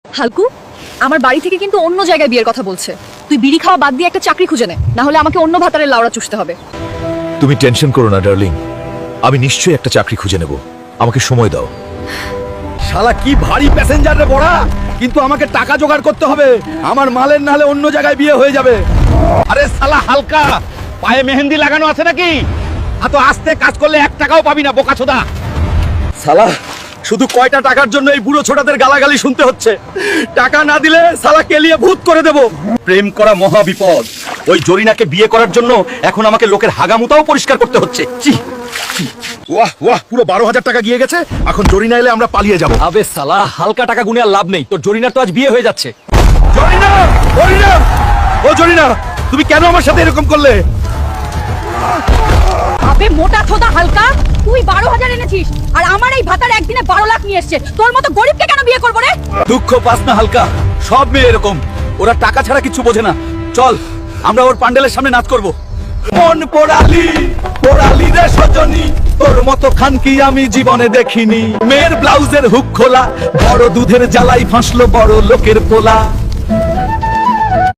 হালকু, আমার বাড়ি থেকে কিন্তু অন্য জায়গায় বিয়ের কথা বলছে। তুই বিড়ি খাওয়া বাদ দিয়ে একটা চাকরি খুঁজে নে, না হলে আমাকে অন্য ভাতারের লাউড়া চুষতে হবে। তুমি টেনশন করো না ডার্লিং, আমি নিশ্চয়ই একটা চাকরি খুঁজে নেব, আমাকে সময় দাও। শালা কি ভারী প্যাসেঞ্জার রে বড়া, কিন্তু আমাকে টাকা জোগাড় করতে হবে, আমার মালের নাহলে অন্য জায়গায় বিয়ে হয়ে যাবে। আরে শালা হালকা, পায়ে মেহেন্দি লাগানো আছে নাকি? এত আস্তে কাজ করলে 1 টাকাও পাবি না বোকাচোদা। শালা শুধু কয়টা টাকার জন্য এই বুড়ো ছোটাদের গালাগালি শুনতে হচ্ছে। টাকা না দিলে শালা কেলিয়ে ভূত করে দেব। প্রেম করা মহা বিপদ। ওই জরিনাকে বিয়ে করার জন্য এখন আমাকে লোকের হাগামুতাও পরিষ্কার করতে হচ্ছে। ছি ছি। ওয়াহ ওয়াহ, পুরো 12,000 টাকা গিয়ে গেছে। এখন জরিনা এলে আমরা পালিয়ে যাব। আবে শালা, হালকা টাকা গুনে আর লাভ নেই, তোর জরিনার তো আজ বিয়ে হয়ে যাচ্ছে। জরিনা, জরিনা, ও জরিনা, তুমি কেন আমার সাথে এরকম করলে? আবে মোটা ছোদা হালকা, তুই 12,000 এনেছিস আর আমার এই ভাতার একদিনে 12 লাখ নিয়ে এসছে। তোর মতো গরিবকে কেন বিয়ে করবো রে? দুঃখ পাস না হালকা, সব মেয়ে এরকম, ওরা টাকা ছাড়া কিছু বোঝে না। চল আমরা ওর প্যান্ডেলের সামনে নাচ করব। মন পোড়ালি পোড়ালি রে সজনী, তোর মতো খানকি আমি জীবনে দেখিনি। মেয়ের ব্লাউজের হুক খোলা, বড় দুধের জ্বালাই ফাঁসলো বড় লোকের পোলা।